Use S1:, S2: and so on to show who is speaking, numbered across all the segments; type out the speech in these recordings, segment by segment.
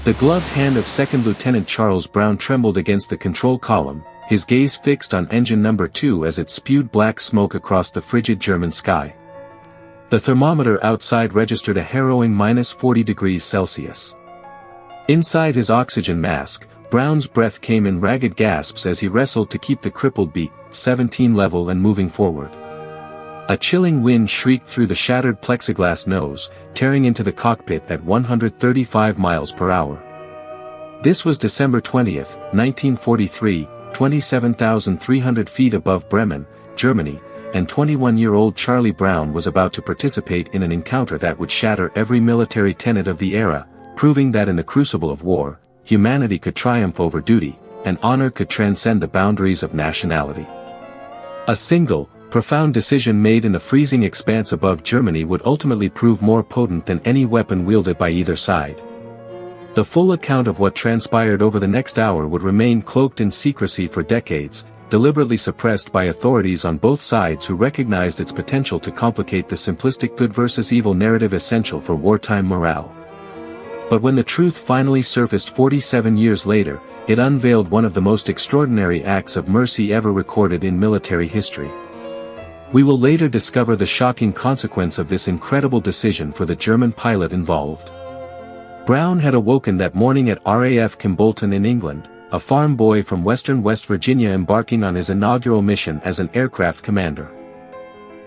S1: The gloved hand of 2nd Lieutenant Charles Brown trembled against the control column, his gaze fixed on engine number 2 as it spewed black smoke across the frigid German sky. The thermometer outside registered a harrowing -40 degrees Celsius. Inside his oxygen mask, Brown's breath came in ragged gasps as he wrestled to keep the crippled B-17 level and moving forward. A chilling wind shrieked through the shattered plexiglass nose, tearing into the cockpit at 135 miles per hour. This was December 20, 1943, 27,300 feet above Bremen, Germany, and 21-year-old Charlie Brown was about to participate in an encounter that would shatter every military tenet of the era, proving that in the crucible of war, humanity could triumph over duty, and honor could transcend the boundaries of nationality. A single, profound decision made in the freezing expanse above Germany would ultimately prove more potent than any weapon wielded by either side. The full account of what transpired over the next hour would remain cloaked in secrecy for decades, deliberately suppressed by authorities on both sides who recognized its potential to complicate the simplistic good versus evil narrative essential for wartime morale. But when the truth finally surfaced 47 years later, it unveiled one of the most extraordinary acts of mercy ever recorded in military history. We will later discover the shocking consequence of this incredible decision for the German pilot involved. Brown had awoken that morning at RAF Kimbolton in England, a farm boy from western West Virginia embarking on his inaugural mission as an aircraft commander.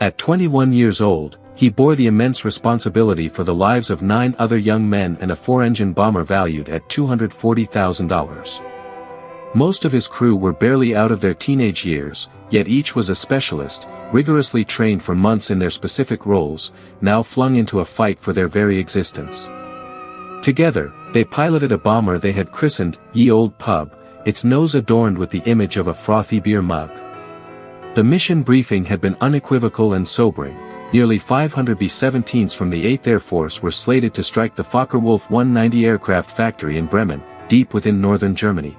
S1: At 21 years old, he bore the immense responsibility for the lives of 9 other young men and a 4-engine bomber valued at $240,000. Most of his crew were barely out of their teenage years, yet each was a specialist, rigorously trained for months in their specific roles, now flung into a fight for their very existence. Together, they piloted a bomber they had christened Ye Olde Pub, its nose adorned with the image of a frothy beer mug. The mission briefing had been unequivocal and sobering. Nearly 500 B-17s from the 8th Air Force were slated to strike the Fokker-Wulf 190 aircraft factory in Bremen, deep within northern Germany.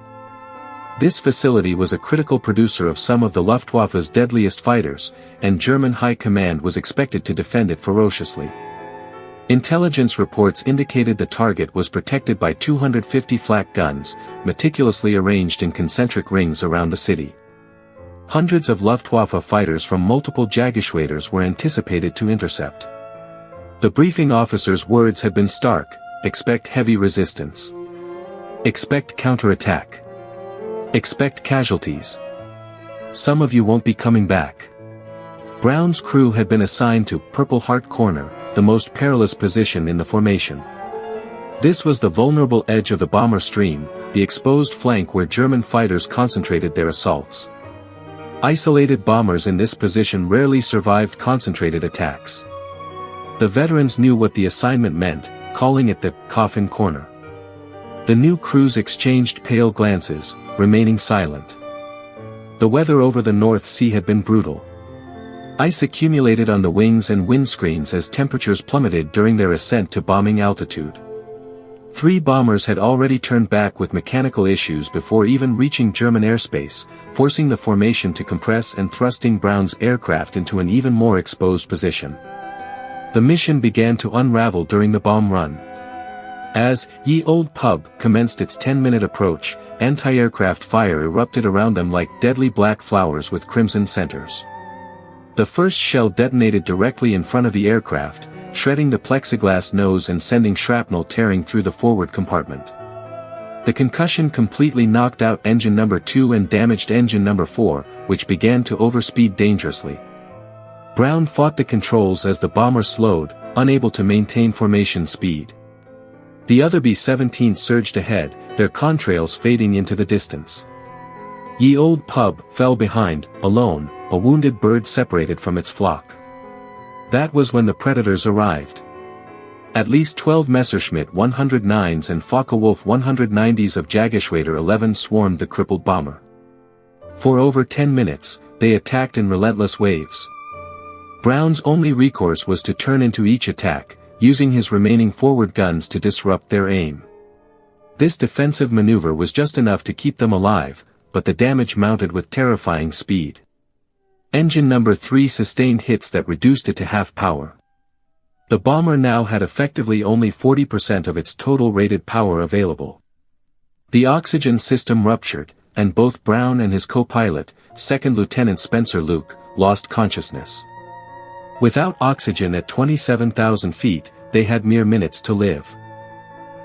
S1: This facility was a critical producer of some of the Luftwaffe's deadliest fighters, and German high command was expected to defend it ferociously. Intelligence reports indicated the target was protected by 250 flak guns, meticulously arranged in concentric rings around the city. Hundreds of Luftwaffe fighters from multiple Jägerschwaders were anticipated to intercept. The briefing officer's words had been stark: expect heavy resistance. Expect counterattack. Expect casualties. Some of you won't be coming back. Brown's crew had been assigned to Purple Heart Corner, the most perilous position in the formation. This was the vulnerable edge of the bomber stream, the exposed flank where German fighters concentrated their assaults. Isolated bombers in this position rarely survived concentrated attacks. The veterans knew what the assignment meant, calling it the coffin corner. The new crews exchanged pale glances, remaining silent. The weather over the North Sea had been brutal. Ice accumulated on the wings and windscreens as temperatures plummeted during their ascent to bombing altitude. 3 bombers had already turned back with mechanical issues before even reaching German airspace, forcing the formation to compress and thrusting Brown's aircraft into an even more exposed position. The mission began to unravel during the bomb run. As Ye Olde Pub commenced its 10-minute approach, anti-aircraft fire erupted around them like deadly black flowers with crimson centers. The first shell detonated directly in front of the aircraft, shredding the plexiglass nose and sending shrapnel tearing through the forward compartment. The concussion completely knocked out engine number 2 and damaged engine number 4, which began to overspeed dangerously. Brown fought the controls as the bomber slowed, unable to maintain formation speed. The other B-17s surged ahead, their contrails fading into the distance. Ye Olde Pub fell behind, alone, a wounded bird separated from its flock. That was when the predators arrived. At least 12 Messerschmitt 109s and Fokker-Wulf 190s of Jägerschwader 11 swarmed the crippled bomber. For over 10 minutes, they attacked in relentless waves. Brown's only recourse was to turn into each attack, using his remaining forward guns to disrupt their aim. This defensive maneuver was just enough to keep them alive, but the damage mounted with terrifying speed. Engine number 3 sustained hits that reduced it to half power. The bomber now had effectively only 40% of its total rated power available. The oxygen system ruptured, and both Brown and his co-pilot, Second Lieutenant Spencer Luke, lost consciousness. Without oxygen at 27,000 feet, they had mere minutes to live.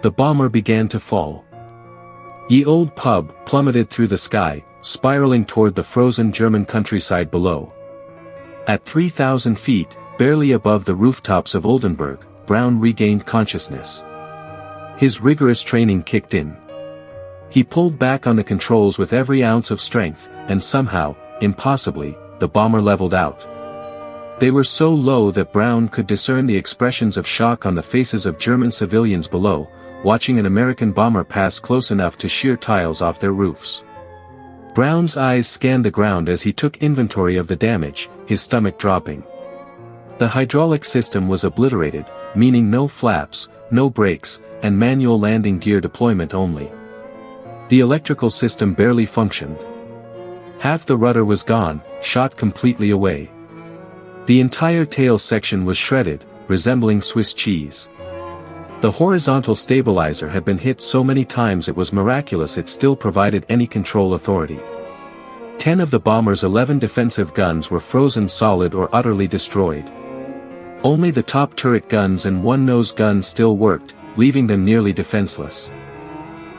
S1: The bomber began to fall. Ye Olde Pub plummeted through the sky, spiraling toward the frozen German countryside below. At 3,000 feet, barely above the rooftops of Oldenburg, Brown regained consciousness. His rigorous training kicked in. He pulled back on the controls with every ounce of strength, and somehow, impossibly, the bomber leveled out. They were so low that Brown could discern the expressions of shock on the faces of German civilians below, watching an American bomber pass close enough to shear tiles off their roofs. Brown's eyes scanned the ground as he took inventory of the damage, his stomach dropping. The hydraulic system was obliterated, meaning no flaps, no brakes, and manual landing gear deployment only. The electrical system barely functioned. Half the rudder was gone, shot completely away. The entire tail section was shredded, resembling Swiss cheese. The horizontal stabilizer had been hit so many times it was miraculous it still provided any control authority. 10 of the bomber's 11 defensive guns were frozen solid or utterly destroyed. Only the top turret guns and one nose gun still worked, leaving them nearly defenseless.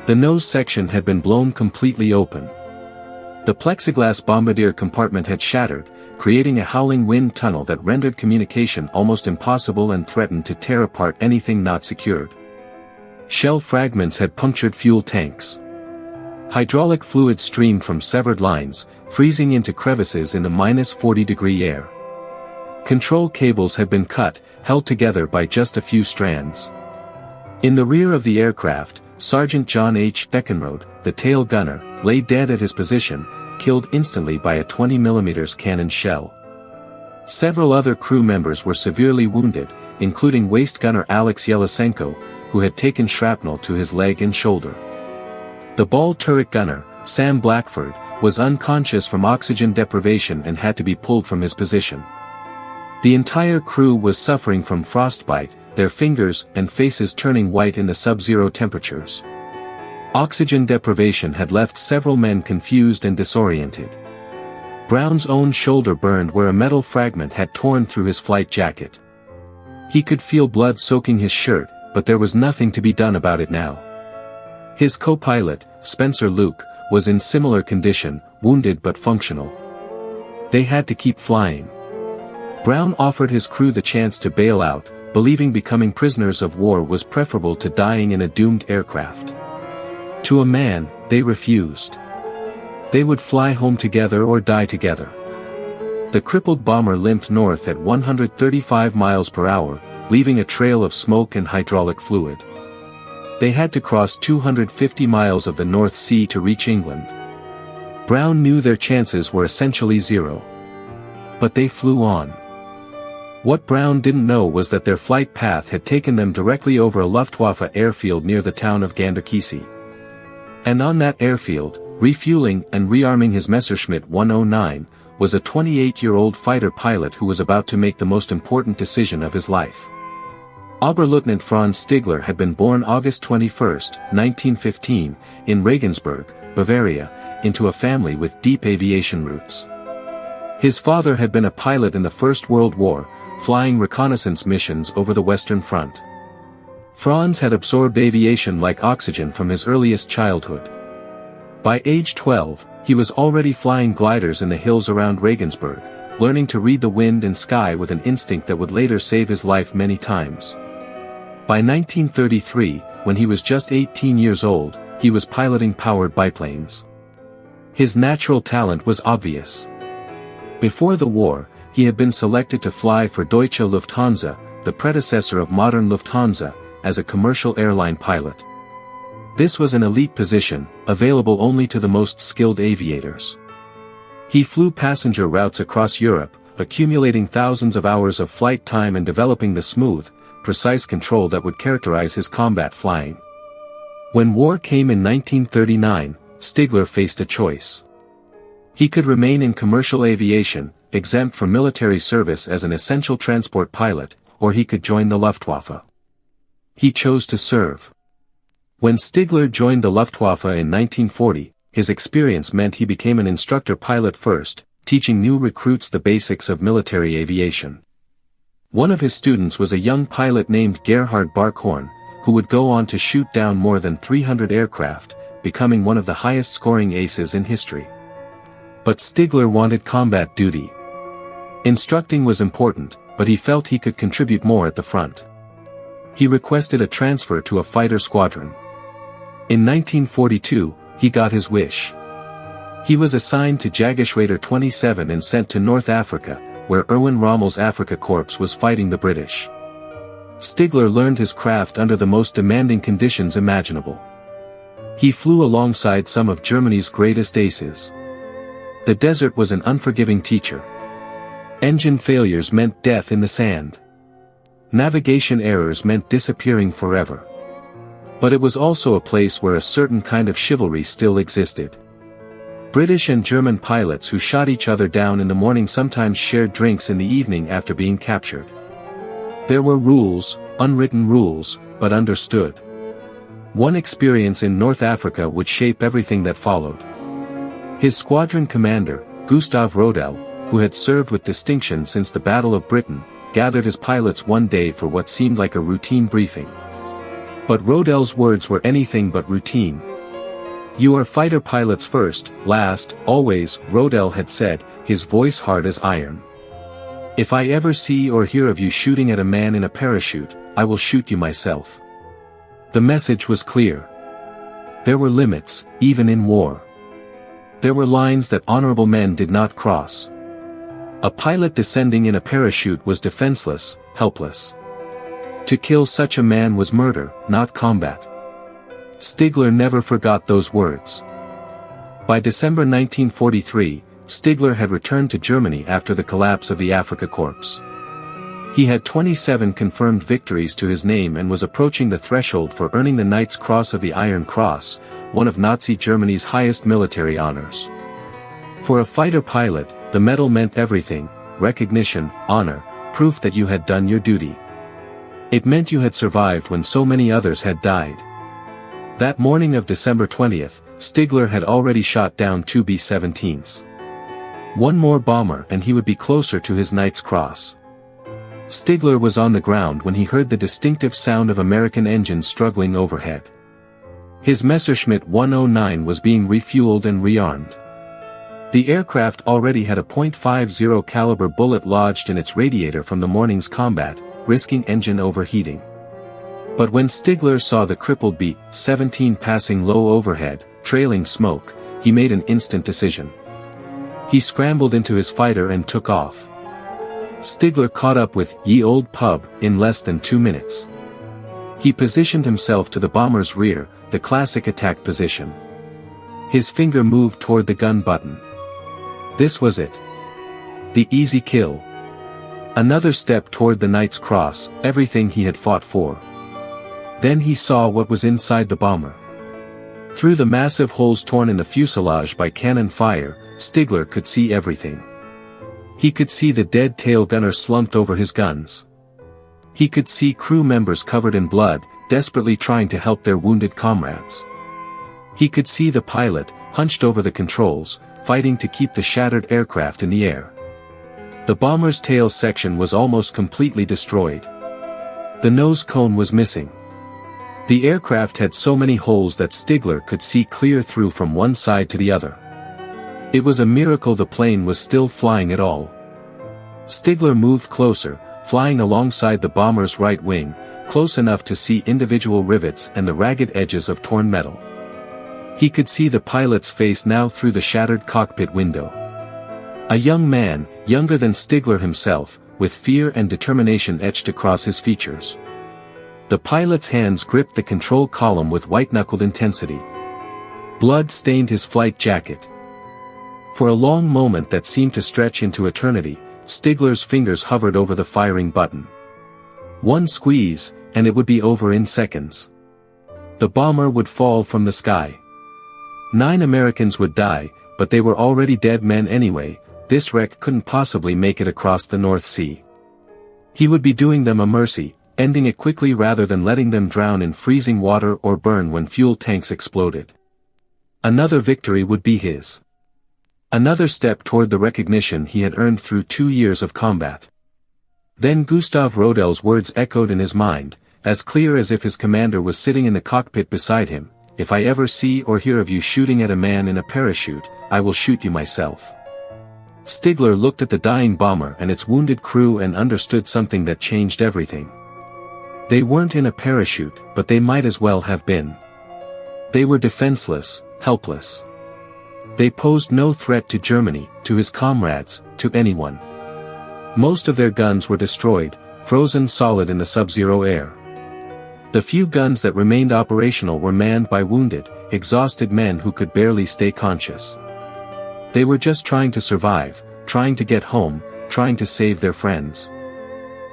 S1: The nose section had been blown completely open. The plexiglass bombardier compartment had shattered, creating a howling wind tunnel that rendered communication almost impossible and threatened to tear apart anything not secured. Shell fragments had punctured fuel tanks. Hydraulic fluid streamed from severed lines, freezing into crevices in the -40-degree air. Control cables had been cut, held together by just a few strands. In the rear of the aircraft, Sergeant John H. Eckenrode, the tail gunner, lay dead at his position, killed instantly by a 20mm cannon shell. Several other crew members were severely wounded, including waist gunner Alex Yelysenko, who had taken shrapnel to his leg and shoulder. The ball turret gunner, Sam Blackford, was unconscious from oxygen deprivation and had to be pulled from his position. The entire crew was suffering from frostbite, their fingers and faces turning white in the sub-zero temperatures. Oxygen deprivation had left several men confused and disoriented. Brown's own shoulder burned where a metal fragment had torn through his flight jacket. He could feel blood soaking his shirt, but there was nothing to be done about it now. His co-pilot, Spencer Luke, was in similar condition, wounded but functional. They had to keep flying. Brown offered his crew the chance to bail out, believing becoming prisoners of war was preferable to dying in a doomed aircraft. To a man, they refused. They would fly home together or die together. The crippled bomber limped north at 135 miles per hour, leaving a trail of smoke and hydraulic fluid. They had to cross 250 miles of the North Sea to reach England. Brown knew their chances were essentially zero. But they flew on. What Brown didn't know was that their flight path had taken them directly over a Luftwaffe airfield near the town of Ganderkesee. And on that airfield, refueling and rearming his Messerschmitt 109, was a 28-year-old fighter pilot who was about to make the most important decision of his life. Oberleutnant Franz Stigler had been born August 21, 1915, in Regensburg, Bavaria, into a family with deep aviation roots. His father had been a pilot in the First World War, flying reconnaissance missions over the Western Front. Franz had absorbed aviation like oxygen from his earliest childhood. By age 12, he was already flying gliders in the hills around Regensburg, learning to read the wind and sky with an instinct that would later save his life many times. By 1933, when he was just 18 years old, he was piloting powered biplanes. His natural talent was obvious. Before the war, he had been selected to fly for Deutsche Lufthansa, the predecessor of modern Lufthansa, as a commercial airline pilot. This was an elite position, available only to the most skilled aviators. He flew passenger routes across Europe, accumulating thousands of hours of flight time and developing the smooth, precise control that would characterize his combat flying. When war came in 1939, Stigler faced a choice. He could remain in commercial aviation, exempt from military service as an essential transport pilot, or he could join the Luftwaffe. He chose to serve. When Stigler joined the Luftwaffe in 1940, his experience meant he became an instructor pilot first, teaching new recruits the basics of military aviation. One of his students was a young pilot named Gerhard Barkhorn, who would go on to shoot down more than 300 aircraft, becoming one of the highest-scoring aces in history. But Stigler wanted combat duty. Instructing was important, but he felt he could contribute more at the front. He requested a transfer to a fighter squadron. In 1942, he got his wish. He was assigned to Jägerschwader 27 and sent to North Africa, where Erwin Rommel's Afrika Korps was fighting the British. Stigler learned his craft under the most demanding conditions imaginable. He flew alongside some of Germany's greatest aces. The desert was an unforgiving teacher. Engine failures meant death in the sand. Navigation errors meant disappearing forever. But it was also a place where a certain kind of chivalry still existed. British and German pilots who shot each other down in the morning sometimes shared drinks in the evening after being captured. There were rules, unwritten rules, but understood. One experience in North Africa would shape everything that followed. His squadron commander, Gustav Rödel, who had served with distinction since the Battle of Britain, gathered his pilots one day for what seemed like a routine briefing. But Rödel's words were anything but routine. "You are fighter pilots first, last, always," Rödel had said, his voice hard as iron. "If I ever see or hear of you shooting at a man in a parachute, I will shoot you myself." The message was clear. There were limits, even in war. There were lines that honorable men did not cross. A pilot descending in a parachute was defenseless, helpless. To kill such a man was murder, not combat. Stigler never forgot those words. By December 1943, Stigler had returned to Germany after the collapse of the Afrika Korps. He had 27 confirmed victories to his name and was approaching the threshold for earning the Knight's Cross of the Iron Cross, one of Nazi Germany's highest military honors. For a fighter pilot, the medal meant everything: recognition, honor, proof that you had done your duty. It meant you had survived when so many others had died. That morning of December 20th, Stigler had already shot down 2 B-17s. One more bomber and he would be closer to his Knight's Cross. Stigler was on the ground when he heard the distinctive sound of American engines struggling overhead. His Messerschmitt 109 was being refueled and rearmed. The aircraft already had a .50 caliber bullet lodged in its radiator from the morning's combat, risking engine overheating. But when Stigler saw the crippled B-17 passing low overhead, trailing smoke, he made an instant decision. He scrambled into his fighter and took off. Stigler caught up with Ye Olde Pub in less than 2 minutes. He positioned himself to the bomber's rear, the classic attack position. His finger moved toward the gun button. This was it. The easy kill. Another step toward the Knight's Cross, everything he had fought for. Then he saw what was inside the bomber. Through the massive holes torn in the fuselage by cannon fire, Stigler could see everything. He could see the dead tail gunner slumped over his guns. He could see crew members covered in blood, desperately trying to help their wounded comrades. He could see the pilot, hunched over the controls, fighting to keep the shattered aircraft in the air. The bomber's tail section was almost completely destroyed. The nose cone was missing. The aircraft had so many holes that Stigler could see clear through from one side to the other. It was a miracle the plane was still flying at all. Stigler moved closer, flying alongside the bomber's right wing, close enough to see individual rivets and the ragged edges of torn metal. He could see the pilot's face now through the shattered cockpit window. A young man, younger than Stigler himself, with fear and determination etched across his features. The pilot's hands gripped the control column with white-knuckled intensity. Blood stained his flight jacket. For a long moment that seemed to stretch into eternity, Stigler's fingers hovered over the firing button. One squeeze, and it would be over in seconds. The bomber would fall from the sky. 9 Americans would die, but they were already dead men anyway. This wreck couldn't possibly make it across the North Sea. He would be doing them a mercy, ending it quickly rather than letting them drown in freezing water or burn when fuel tanks exploded. Another victory would be his. Another step toward the recognition he had earned through 2 years of combat. Then Gustav Rödel's words echoed in his mind, as clear as if his commander was sitting in the cockpit beside him: "If I ever see or hear of you shooting at a man in a parachute, I will shoot you myself." Stigler looked at the dying bomber and its wounded crew and understood something that changed everything. They weren't in a parachute, but they might as well have been. They were defenseless, helpless. They posed no threat to Germany, to his comrades, to anyone. Most of their guns were destroyed, frozen solid in the sub-zero air. The few guns that remained operational were manned by wounded, exhausted men who could barely stay conscious. They were just trying to survive, trying to get home, trying to save their friends.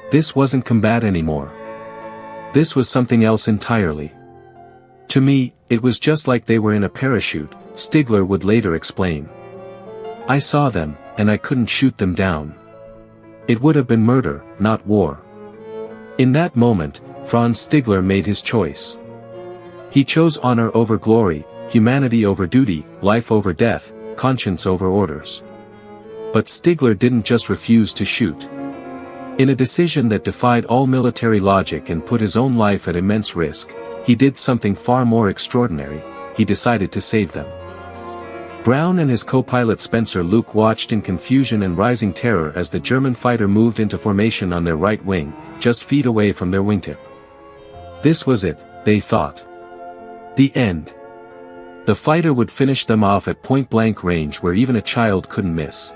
S1: This wasn't combat anymore. This was something else entirely. To me, it was just like they were in a parachute, Stigler would later explain. I saw them, and I couldn't shoot them down. It would have been murder, not war. In that moment, Franz Stigler made his choice. He chose honor over glory, humanity over duty, life over death, conscience over orders. But Stigler didn't just refuse to shoot. In a decision that defied all military logic and put his own life at immense risk, he did something far more extraordinary: he decided to save them. Brown and his co-pilot Spencer Luke watched in confusion and rising terror as the German fighter moved into formation on their right wing, just feet away from their wingtip. This was it, they thought. The end. The fighter would finish them off at point-blank range where even a child couldn't miss.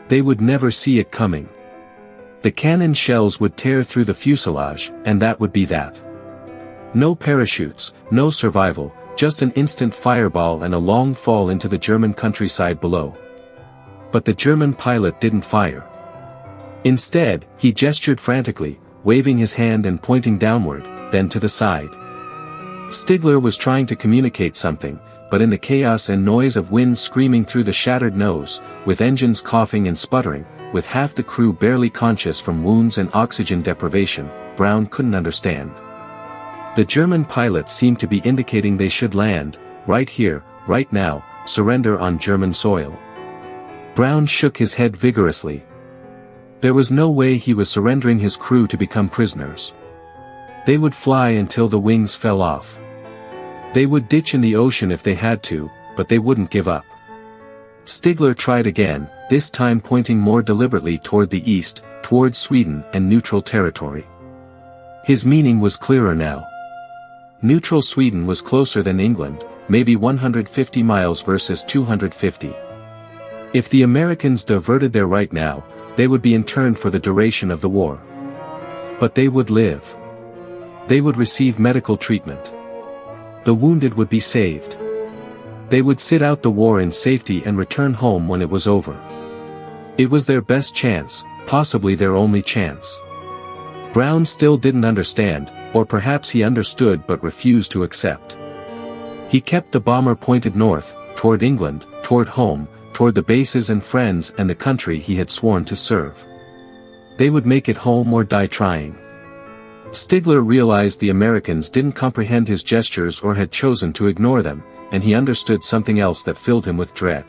S1: They would never see it coming. The cannon shells would tear through the fuselage, and that would be that. No parachutes, no survival, just an instant fireball and a long fall into the German countryside below. But the German pilot didn't fire. Instead, he gestured frantically, waving his hand and pointing downward, then to the side. Stigler was trying to communicate something, but in the chaos and noise of wind screaming through the shattered nose, with engines coughing and sputtering, with half the crew barely conscious from wounds and oxygen deprivation, Brown couldn't understand. The German pilot seemed to be indicating they should land, right here, right now, surrender on German soil. Brown shook his head vigorously. There was no way he was surrendering his crew to become prisoners. They would fly until the wings fell off. They would ditch in the ocean if they had to, but they wouldn't give up. Stigler tried again, this time pointing more deliberately toward the east, toward Sweden and neutral territory. His meaning was clearer now. Neutral Sweden was closer than England, maybe 150 miles versus 250. If the Americans diverted there right now, they would be interned for the duration of the war. But they would live. They would receive medical treatment. The wounded would be saved. They would sit out the war in safety and return home when it was over. It was their best chance, possibly their only chance. Brown still didn't understand, or perhaps he understood but refused to accept. He kept the bomber pointed north, toward England, toward home, toward the bases and friends and the country he had sworn to serve. They would make it home or die trying. Stigler realized the Americans didn't comprehend his gestures or had chosen to ignore them, and he understood something else that filled him with dread.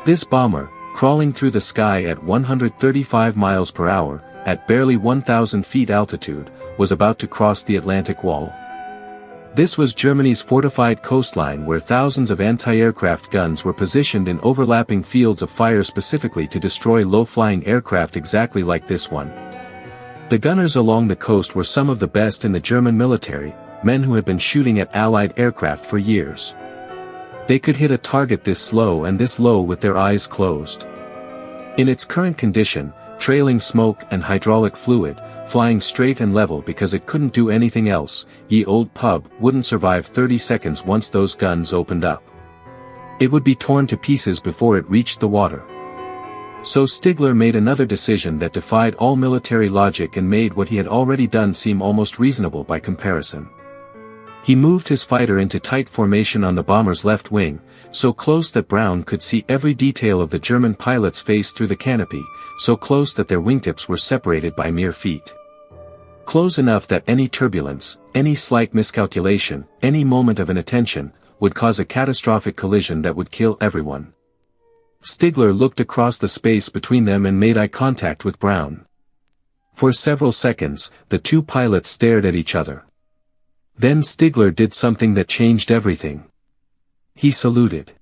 S1: This bomber, crawling through the sky at 135 miles per hour, at barely 1,000 feet altitude, was about to cross the Atlantic Wall. This was Germany's fortified coastline where thousands of anti-aircraft guns were positioned in overlapping fields of fire specifically to destroy low-flying aircraft exactly like this one. The gunners along the coast were some of the best in the German military, men who had been shooting at Allied aircraft for years. They could hit a target this slow and this low with their eyes closed. In its current condition, trailing smoke and hydraulic fluid, flying straight and level because it couldn't do anything else, Ye Olde Pub wouldn't survive 30 seconds once those guns opened up. It would be torn to pieces before it reached the water. So Stigler made another decision that defied all military logic and made what he had already done seem almost reasonable by comparison. He moved his fighter into tight formation on the bomber's left wing, so close that Brown could see every detail of the German pilot's face through the canopy, so close that their wingtips were separated by mere feet. Close enough that any turbulence, any slight miscalculation, any moment of inattention, would cause a catastrophic collision that would kill everyone. Stigler looked across the space between them and made eye contact with Brown. For several seconds, the two pilots stared at each other. Then Stigler did something that changed everything. He saluted.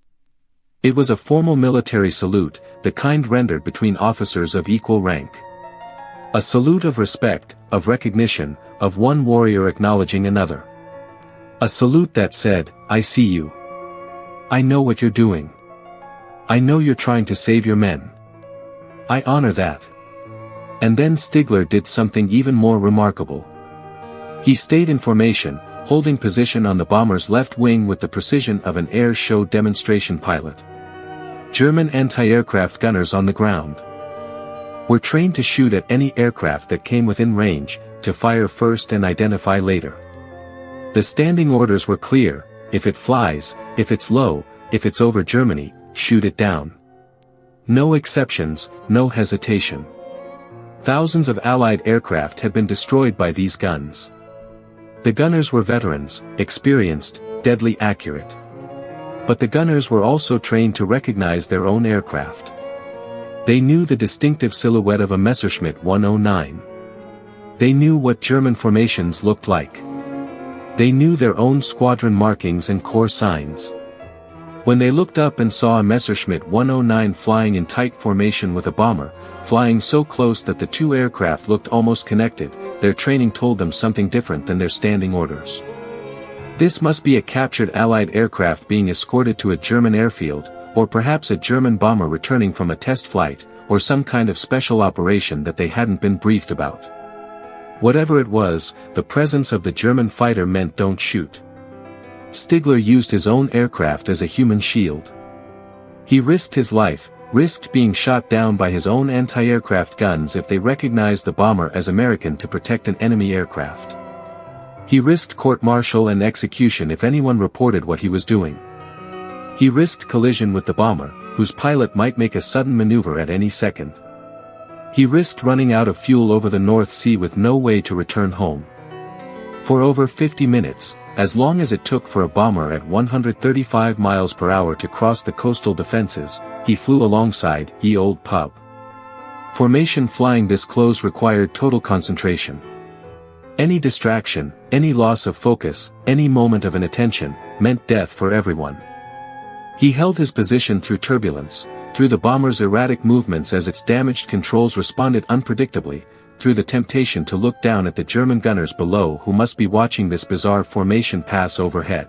S1: It was a formal military salute, the kind rendered between officers of equal rank. A salute of respect, of recognition, of one warrior acknowledging another. A salute that said, "I see you. I know what you're doing. I know you're trying to save your men. I honor that." And then Stigler did something even more remarkable. He stayed in formation, holding position on the bomber's left wing with the precision of an air show demonstration pilot. German anti-aircraft gunners on the ground were trained to shoot at any aircraft that came within range, to fire first and identify later. The standing orders were clear: if it flies, if it's low, if it's over Germany, shoot it down. No exceptions, no hesitation. Thousands of Allied aircraft had been destroyed by these guns. The gunners were veterans, experienced, deadly accurate. But the gunners were also trained to recognize their own aircraft. They knew the distinctive silhouette of a Messerschmitt 109. They knew what German formations looked like. They knew their own squadron markings and corps signs. When they looked up and saw a Messerschmitt 109 flying in tight formation with a bomber, flying so close that the two aircraft looked almost connected, their training told them something different than their standing orders. This must be a captured Allied aircraft being escorted to a German airfield, or perhaps a German bomber returning from a test flight, or some kind of special operation that they hadn't been briefed about. Whatever it was, the presence of the German fighter meant don't shoot. Stigler used his own aircraft as a human shield. He risked his life, risked being shot down by his own anti-aircraft guns if they recognized the bomber as American to protect an enemy aircraft. He risked court-martial and execution if anyone reported what he was doing. He risked collision with the bomber, whose pilot might make a sudden maneuver at any second. He risked running out of fuel over the North Sea with no way to return home. For over 50 minutes, as long as it took for a bomber at 135 miles per hour to cross the coastal defenses, he flew alongside the Olde Pub. Formation flying this close required total concentration. Any distraction, any loss of focus, any moment of inattention, meant death for everyone. He held his position through turbulence, through the bomber's erratic movements as its damaged controls responded unpredictably, through the temptation to look down at the German gunners below who must be watching this bizarre formation pass overhead.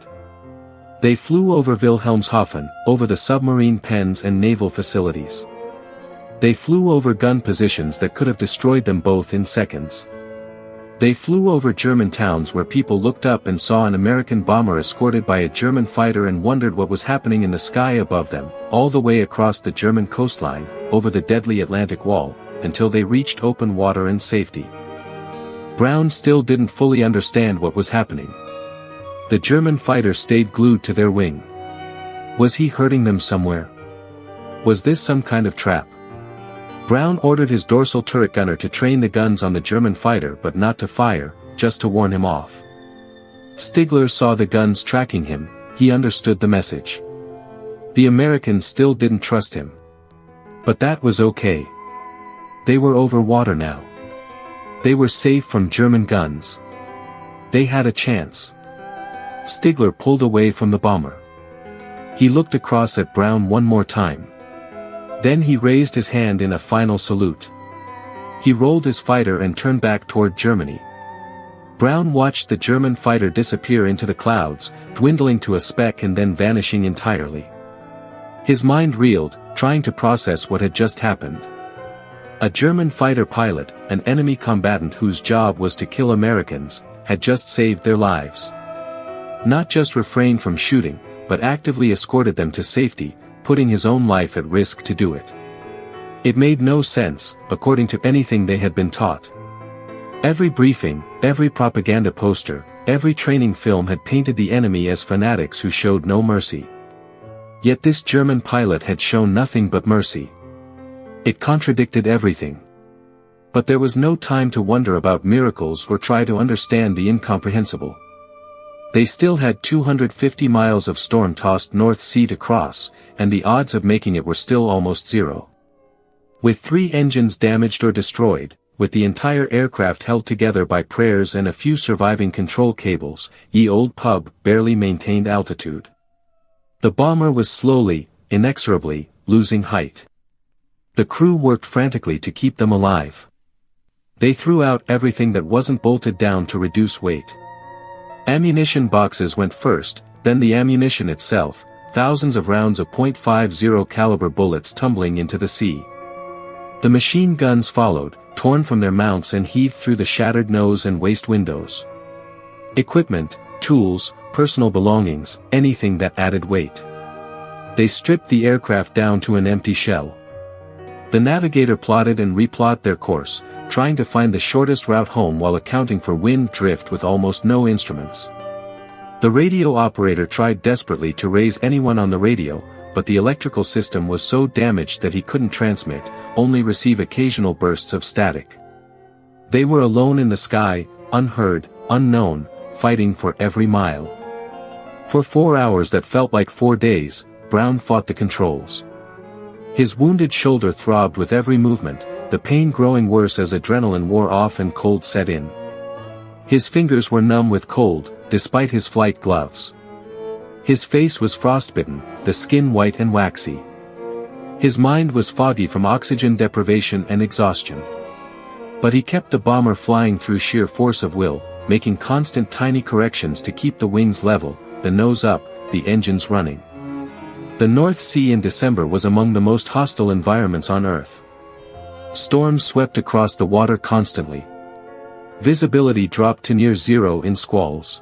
S1: They flew over Wilhelmshaven, over the submarine pens and naval facilities. They flew over gun positions that could have destroyed them both in seconds. They flew over German towns where people looked up and saw an American bomber escorted by a German fighter and wondered what was happening in the sky above them, all the way across the German coastline, over the deadly Atlantic Wall, until they reached open water and safety. Brown still didn't fully understand what was happening. The German fighter stayed glued to their wing. Was he hurting them somewhere? Was this some kind of trap? Brown ordered his dorsal turret gunner to train the guns on the German fighter but not to fire, just to warn him off. Stigler saw the guns tracking him, he understood the message. The Americans still didn't trust him. But that was okay. They were over water now. They were safe from German guns. They had a chance. Stigler pulled away from the bomber. He looked across at Brown one more time. Then he raised his hand in a final salute. He rolled his fighter and turned back toward Germany. Brown watched the German fighter disappear into the clouds, dwindling to a speck and then vanishing entirely. His mind reeled, trying to process what had just happened. A German fighter pilot, an enemy combatant whose job was to kill Americans, had just saved their lives. Not just refrained from shooting, but actively escorted them to safety, putting his own life at risk to do it. It made no sense, according to anything they had been taught. Every briefing, every propaganda poster, every training film had painted the enemy as fanatics who showed no mercy. Yet this German pilot had shown nothing but mercy. It contradicted everything. But there was no time to wonder about miracles or try to understand the incomprehensible. They still had 250 miles of storm-tossed North Sea to cross, and the odds of making it were still almost zero. With 3 engines damaged or destroyed, with the entire aircraft held together by prayers and a few surviving control cables, the Olde Pub barely maintained altitude. The bomber was slowly, inexorably, losing height. The crew worked frantically to keep them alive. They threw out everything that wasn't bolted down to reduce weight. Ammunition boxes went first, then the ammunition itself, thousands of rounds of .50 caliber bullets tumbling into the sea. The machine guns followed, torn from their mounts and heaved through the shattered nose and waist windows. Equipment, tools, personal belongings, anything that added weight. They stripped the aircraft down to an empty shell. The navigator plotted and replotted their course, trying to find the shortest route home while accounting for wind drift with almost no instruments. The radio operator tried desperately to raise anyone on the radio, but the electrical system was so damaged that he couldn't transmit, only receive occasional bursts of static. They were alone in the sky, unheard, unknown, fighting for every mile. For 4 hours that felt like 4 days, Brown fought the controls. His wounded shoulder throbbed with every movement, the pain growing worse as adrenaline wore off and cold set in. His fingers were numb with cold, despite his flight gloves. His face was frostbitten, the skin white and waxy. His mind was foggy from oxygen deprivation and exhaustion. But he kept the bomber flying through sheer force of will, making constant tiny corrections to keep the wings level, the nose up, the engines running. The North Sea in December was among the most hostile environments on Earth. Storms swept across the water constantly. Visibility dropped to near zero in squalls.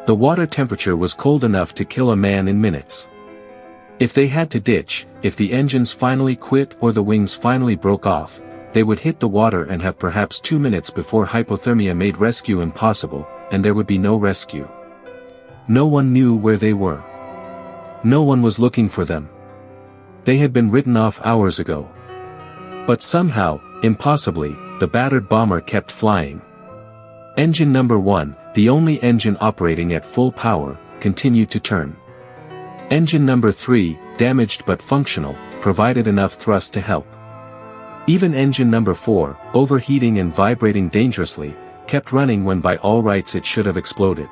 S1: The water temperature was cold enough to kill a man in minutes. If they had to ditch, if the engines finally quit or the wings finally broke off, they would hit the water and have perhaps 2 minutes before hypothermia made rescue impossible, and there would be no rescue. No one knew where they were. No one was looking for them. They had been written off hours ago. But somehow, impossibly, the battered bomber kept flying. Engine number 1, the only engine operating at full power, continued to turn. Engine number 3, damaged but functional, provided enough thrust to help. Even engine number 4, overheating and vibrating dangerously, kept running when by all rights it should have exploded.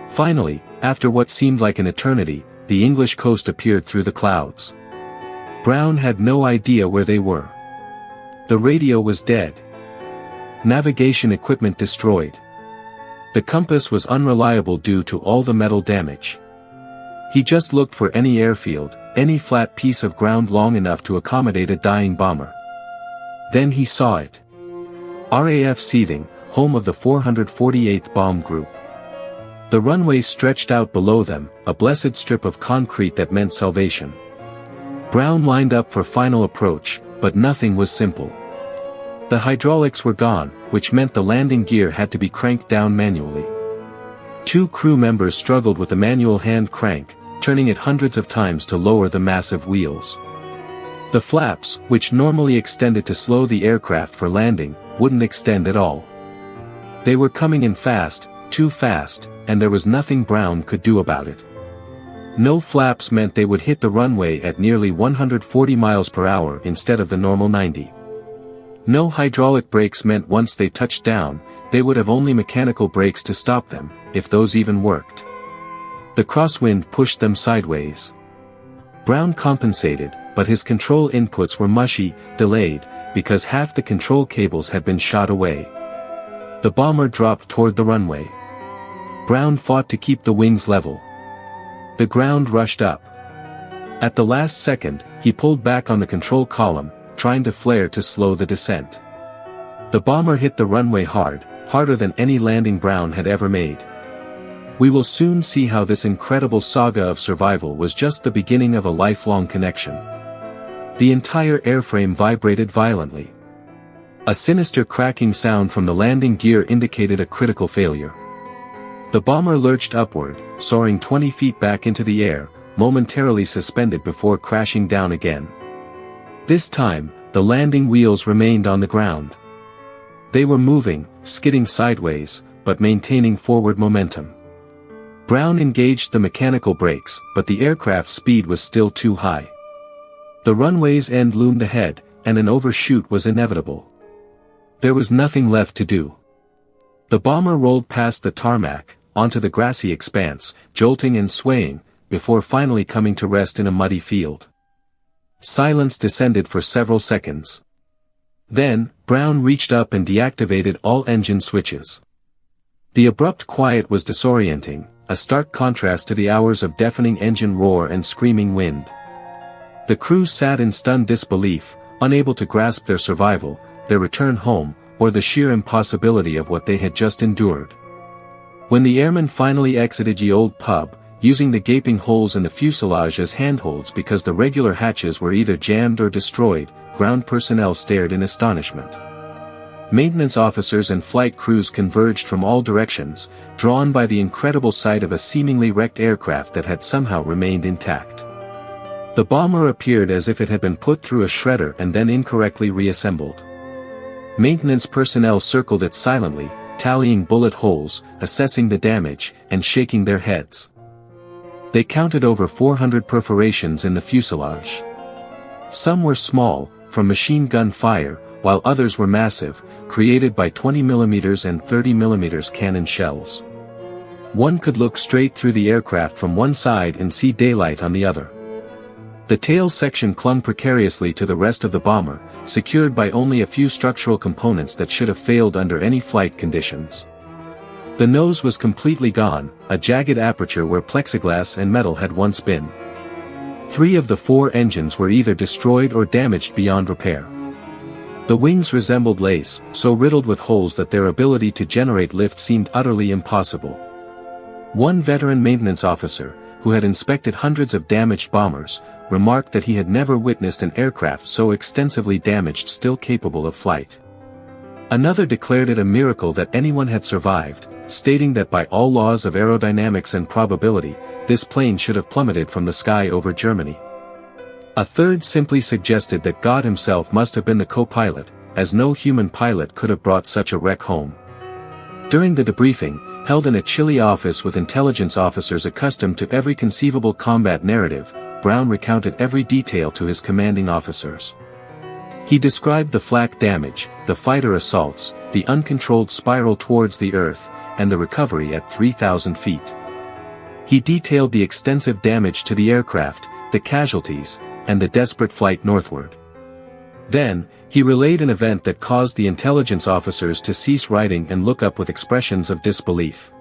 S1: Finally, after what seemed like an eternity, the English coast appeared through the clouds. Brown had no idea where they were. The radio was dead. Navigation equipment destroyed. The compass was unreliable due to all the metal damage. He just looked for any airfield, any flat piece of ground long enough to accommodate a dying bomber. Then he saw it. RAF Seething, home of the 448th Bomb Group. The runway stretched out below them, a blessed strip of concrete that meant salvation. Brown lined up for final approach, but nothing was simple. The hydraulics were gone, which meant the landing gear had to be cranked down manually. 2 crew members struggled with the manual hand crank, turning it hundreds of times to lower the massive wheels. The flaps, which normally extended to slow the aircraft for landing, wouldn't extend at all. They were coming in fast, too fast, and there was nothing Brown could do about it. No flaps meant they would hit the runway at nearly 140 miles per hour instead of the normal 90. No hydraulic brakes meant once they touched down, they would have only mechanical brakes to stop them, if those even worked. The crosswind pushed them sideways. Brown compensated, but his control inputs were mushy, delayed, because half the control cables had been shot away. The bomber dropped toward the runway. Brown fought to keep the wings level. The ground rushed up. At the last second, he pulled back on the control column, trying to flare to slow the descent. The bomber hit the runway hard, harder than any landing Brown had ever made. We will soon see how this incredible saga of survival was just the beginning of a lifelong connection. The entire airframe vibrated violently. A sinister cracking sound from the landing gear indicated a critical failure. The bomber lurched upward, soaring 20 feet back into the air, momentarily suspended before crashing down again. This time, the landing wheels remained on the ground. They were moving, skidding sideways, but maintaining forward momentum. Brown engaged the mechanical brakes, but the aircraft's speed was still too high. The runway's end loomed ahead, and an overshoot was inevitable. There was nothing left to do. The bomber rolled past the tarmac, onto the grassy expanse, jolting and swaying, before finally coming to rest in a muddy field. Silence descended for several seconds. Then, Brown reached up and deactivated all engine switches. The abrupt quiet was disorienting, a stark contrast to the hours of deafening engine roar and screaming wind. The crew sat in stunned disbelief, unable to grasp their survival, their return home, or the sheer impossibility of what they had just endured. When the airmen finally exited the Olde Pub, using the gaping holes in the fuselage as handholds because the regular hatches were either jammed or destroyed, ground personnel stared in astonishment. Maintenance officers and flight crews converged from all directions, drawn by the incredible sight of a seemingly wrecked aircraft that had somehow remained intact. The bomber appeared as if it had been put through a shredder and then incorrectly reassembled. Maintenance personnel circled it silently, tallying bullet holes, assessing the damage, and shaking their heads. They counted over 400 perforations in the fuselage. Some were small, from machine gun fire, while others were massive, created by 20mm and 30mm cannon shells. One could look straight through the aircraft from one side and see daylight on the other. The tail section clung precariously to the rest of the bomber, secured by only a few structural components that should have failed under any flight conditions. The nose was completely gone, a jagged aperture where plexiglass and metal had once been. 3 of the 4 engines were either destroyed or damaged beyond repair. The wings resembled lace, so riddled with holes that their ability to generate lift seemed utterly impossible. One veteran maintenance officer, who had inspected hundreds of damaged bombers, remarked that he had never witnessed an aircraft so extensively damaged still capable of flight. Another declared it a miracle that anyone had survived, stating that by all laws of aerodynamics and probability, this plane should have plummeted from the sky over Germany. A third simply suggested that God himself must have been the co-pilot, as no human pilot could have brought such a wreck home. During the debriefing, held in a chilly office with intelligence officers accustomed to every conceivable combat narrative, Brown recounted every detail to his commanding officers. He described the flak damage, the fighter assaults, the uncontrolled spiral towards the earth, and the recovery at 3,000 feet. He detailed the extensive damage to the aircraft, the casualties, and the desperate flight northward. Then, he relayed an event that caused the intelligence officers to cease writing and look up with expressions of disbelief.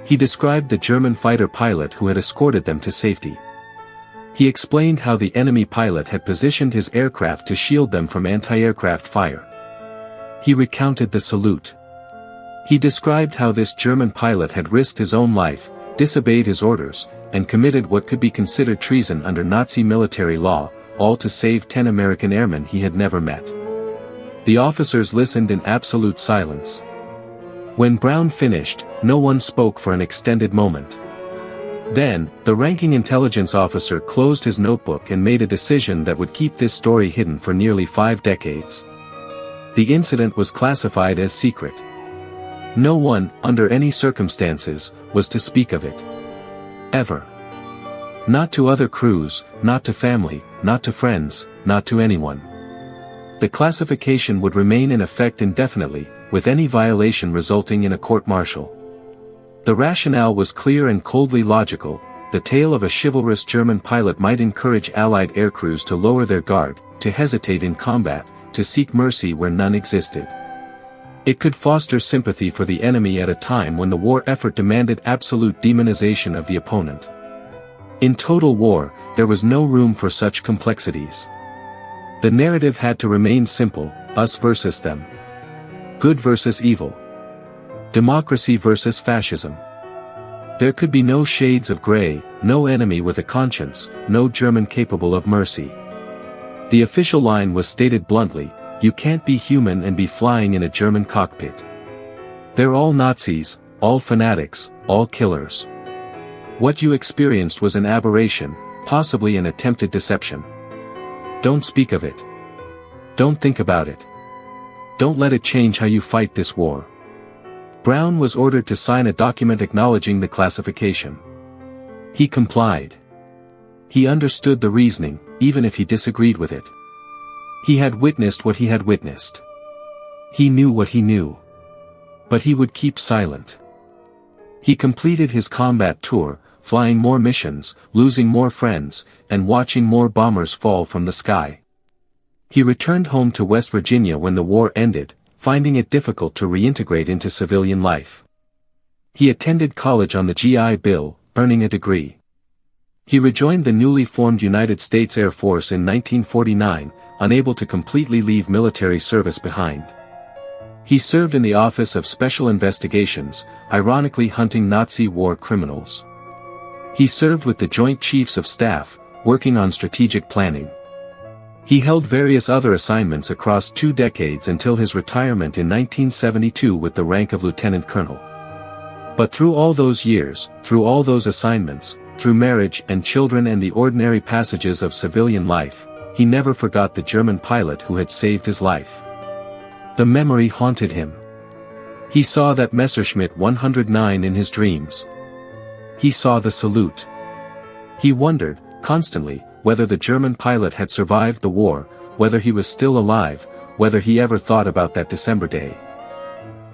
S1: He described the German fighter pilot who had escorted them to safety. He explained how the enemy pilot had positioned his aircraft to shield them from anti-aircraft fire. He recounted the salute. He described how this German pilot had risked his own life, disobeyed his orders, and committed what could be considered treason under Nazi military law, all to save 10 American airmen he had never met. The officers listened in absolute silence. When Brown finished, no one spoke for an extended moment. Then, the ranking intelligence officer closed his notebook and made a decision that would keep this story hidden for nearly 5 decades. The incident was classified as secret. No one, under any circumstances, was to speak of it. Ever. Not to other crews, not to family, not to friends, not to anyone. The classification would remain in effect indefinitely, with any violation resulting in a court-martial. The rationale was clear and coldly logical. The tale of a chivalrous German pilot might encourage Allied aircrews to lower their guard, to hesitate in combat, to seek mercy where none existed. It could foster sympathy for the enemy at a time when the war effort demanded absolute demonization of the opponent. In total war, there was no room for such complexities. The narrative had to remain simple: us versus them. Good versus evil. Democracy versus fascism. There could be no shades of gray, no enemy with a conscience, no German capable of mercy. The official line was stated bluntly: you can't be human and be flying in a German cockpit. They're all Nazis, all fanatics, all killers. What you experienced was an aberration, possibly an attempted deception. Don't speak of it. Don't think about it. Don't let it change how you fight this war. Brown was ordered to sign a document acknowledging the classification. He complied. He understood the reasoning, even if he disagreed with it. He had witnessed what he had witnessed. He knew what he knew. But he would keep silent. He completed his combat tour, flying more missions, losing more friends, and watching more bombers fall from the sky. He returned home to West Virginia when the war ended, finding it difficult to reintegrate into civilian life. He attended college on the GI Bill, earning a degree. He rejoined the newly formed United States Air Force in 1949, unable to completely leave military service behind. He served in the Office of Special Investigations, ironically hunting Nazi war criminals. He served with the Joint Chiefs of Staff, working on strategic planning. He held various other assignments across 2 decades until his retirement in 1972 with the rank of lieutenant colonel. But through all those years, through all those assignments, through marriage and children and the ordinary passages of civilian life, he never forgot the German pilot who had saved his life. The memory haunted him. He saw that Messerschmitt 109 in his dreams. He saw the salute. He wondered, constantly, whether the German pilot had survived the war, whether he was still alive, whether he ever thought about that December day.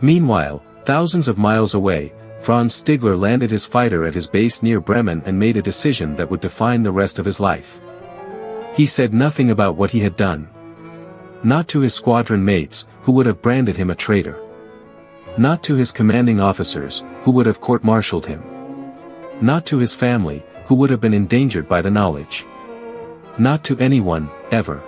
S1: Meanwhile, thousands of miles away, Franz Stigler landed his fighter at his base near Bremen and made a decision that would define the rest of his life. He said nothing about what he had done. Not to his squadron mates, who would have branded him a traitor. Not to his commanding officers, who would have court-martialed him. Not to his family, who would have been endangered by the knowledge. Not to anyone, ever.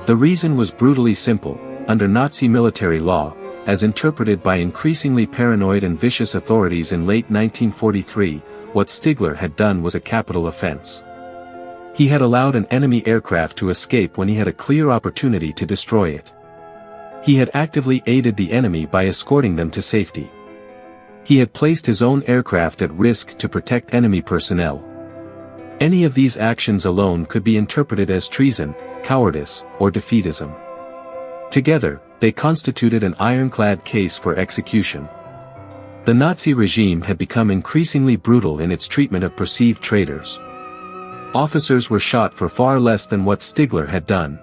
S1: The reason was brutally simple: under Nazi military law, as interpreted by increasingly paranoid and vicious authorities in late 1943, what Stigler had done was a capital offense. He had allowed an enemy aircraft to escape when he had a clear opportunity to destroy it. He had actively aided the enemy by escorting them to safety. He had placed his own aircraft at risk to protect enemy personnel. Any of these actions alone could be interpreted as treason, cowardice, or defeatism. Together, they constituted an ironclad case for execution. The Nazi regime had become increasingly brutal in its treatment of perceived traitors. Officers were shot for far less than what Stigler had done.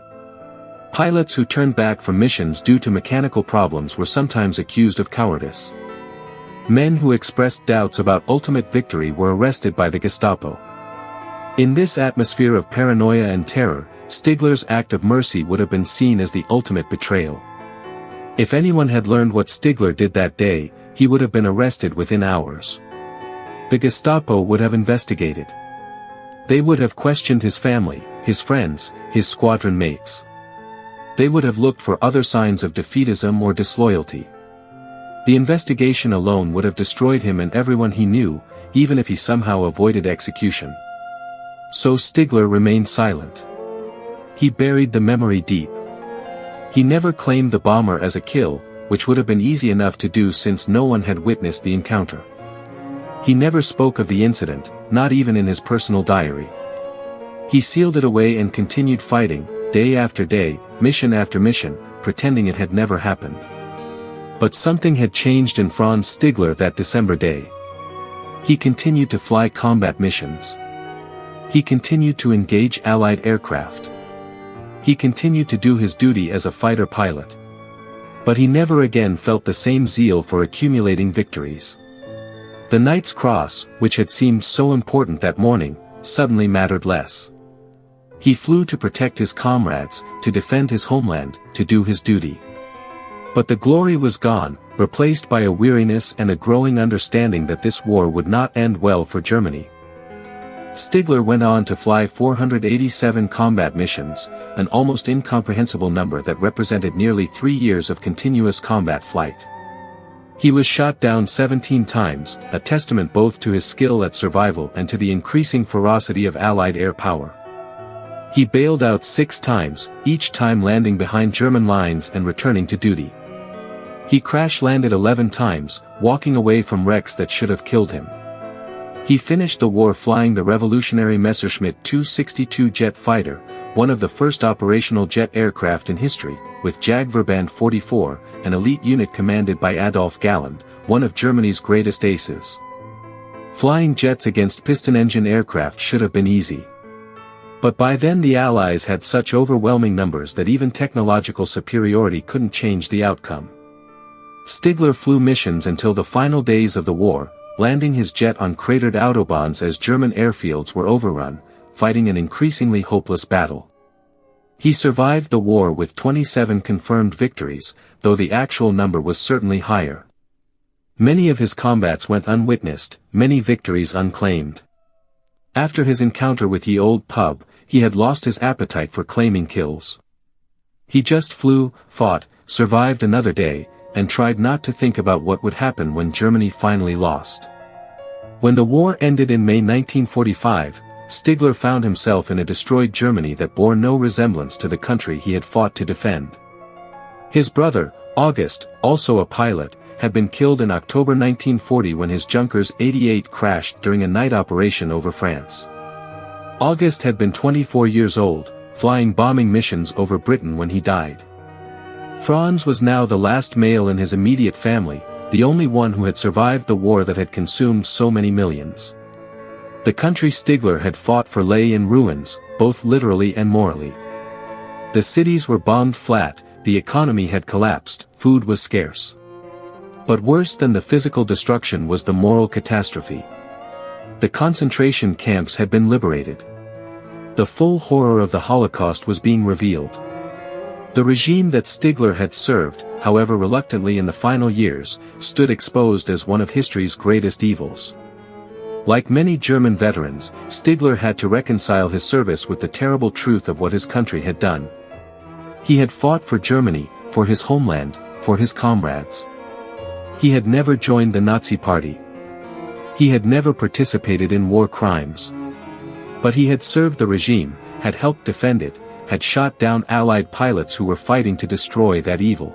S1: Pilots who turned back from missions due to mechanical problems were sometimes accused of cowardice. Men who expressed doubts about ultimate victory were arrested by the Gestapo. In this atmosphere of paranoia and terror, Stigler's act of mercy would have been seen as the ultimate betrayal. If anyone had learned what Stigler did that day, he would have been arrested within hours. The Gestapo would have investigated. They would have questioned his family, his friends, his squadron mates. They would have looked for other signs of defeatism or disloyalty. The investigation alone would have destroyed him and everyone he knew, even if he somehow avoided execution. So Stigler remained silent. He buried the memory deep. He never claimed the bomber as a kill, which would have been easy enough to do since no one had witnessed the encounter. He never spoke of the incident, not even in his personal diary. He sealed it away and continued fighting, day after day, mission after mission, pretending it had never happened. But something had changed in Franz Stigler that December day. He continued to fly combat missions. He continued to engage Allied aircraft. He continued to do his duty as a fighter pilot. But he never again felt the same zeal for accumulating victories. The Knight's Cross, which had seemed so important that morning, suddenly mattered less. He flew to protect his comrades, to defend his homeland, to do his duty. But the glory was gone, replaced by a weariness and a growing understanding that this war would not end well for Germany. Stigler went on to fly 487 combat missions, an almost incomprehensible number that represented nearly 3 years of continuous combat flight. He was shot down 17 times, a testament both to his skill at survival and to the increasing ferocity of Allied air power. He bailed out 6 times, each time landing behind German lines and returning to duty. He crash-landed 11 times, walking away from wrecks that should have killed him. He finished the war flying the revolutionary Messerschmitt 262 jet fighter, one of the first operational jet aircraft in history, with Jagdverband 44, an elite unit commanded by Adolf Galland, one of Germany's greatest aces. Flying jets against piston-engine aircraft should have been easy. But by then the Allies had such overwhelming numbers that even technological superiority couldn't change the outcome. Stigler flew missions until the final days of the war, landing his jet on cratered autobahns as German airfields were overrun, fighting an increasingly hopeless battle. He survived the war with 27 confirmed victories, though the actual number was certainly higher. Many of his combats went unwitnessed, many victories unclaimed. After his encounter with the Olde Pub, he had lost his appetite for claiming kills. He just flew, fought, survived another day, and tried not to think about what would happen when Germany finally lost. When the war ended in May 1945, Stigler found himself in a destroyed Germany that bore no resemblance to the country he had fought to defend. His brother, August, also a pilot, had been killed in October 1940 when his Junkers 88 crashed during a night operation over France. August had been 24 years old, flying bombing missions over Britain when he died. Franz was now the last male in his immediate family, the only one who had survived the war that had consumed so many millions. The country Stigler had fought for lay in ruins, both literally and morally. The cities were bombed flat, the economy had collapsed, food was scarce. But worse than the physical destruction was the moral catastrophe. The concentration camps had been liberated. The full horror of the Holocaust was being revealed. The regime that Stigler had served, however reluctantly in the final years, stood exposed as one of history's greatest evils. Like many German veterans, Stigler had to reconcile his service with the terrible truth of what his country had done. He had fought for Germany, for his homeland, for his comrades. He had never joined the Nazi Party. He had never participated in war crimes. But he had served the regime, had helped defend it, had shot down Allied pilots who were fighting to destroy that evil.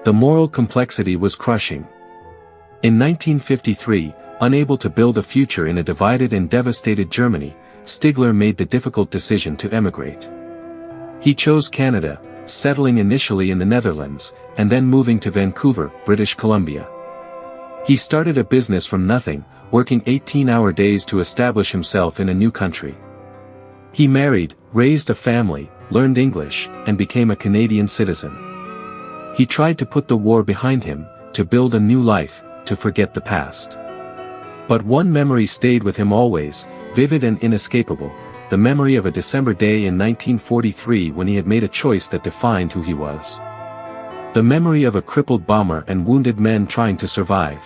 S1: The moral complexity was crushing. In 1953, unable to build a future in a divided and devastated Germany, Stigler made the difficult decision to emigrate. He chose Canada, settling initially in the Netherlands, and then moving to Vancouver, British Columbia. He started a business from nothing, working 18-hour days to establish himself in a new country. He married, raised a family, learned English, and became a Canadian citizen. He tried to put the war behind him, to build a new life, to forget the past. But one memory stayed with him always, vivid and inescapable, the memory of a December day in 1943 when he had made a choice that defined who he was. The memory of a crippled bomber and wounded men trying to survive.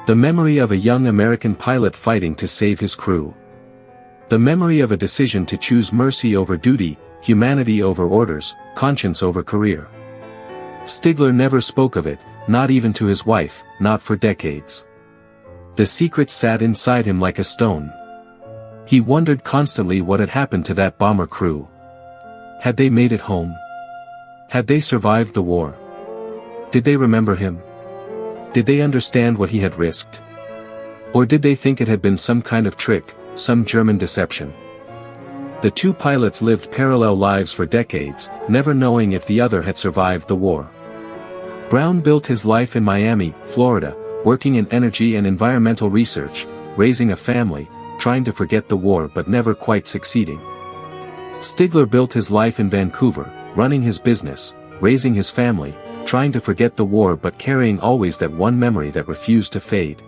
S1: The memory of a young American pilot fighting to save his crew. The memory of a decision to choose mercy over duty, humanity over orders, conscience over career. Stigler never spoke of it, not even to his wife, not for decades. The secret sat inside him like a stone. He wondered constantly what had happened to that bomber crew. Had they made it home? Had they survived the war? Did they remember him? Did they understand what he had risked? Or did they think it had been some kind of trick, some German deception? The two pilots lived parallel lives for decades, never knowing if the other had survived the war. Brown built his life in Miami, Florida, working in energy and environmental research, raising a family, trying to forget the war but never quite succeeding. Stigler built his life in Vancouver, running his business, raising his family, trying to forget the war but carrying always that one memory that refused to fade.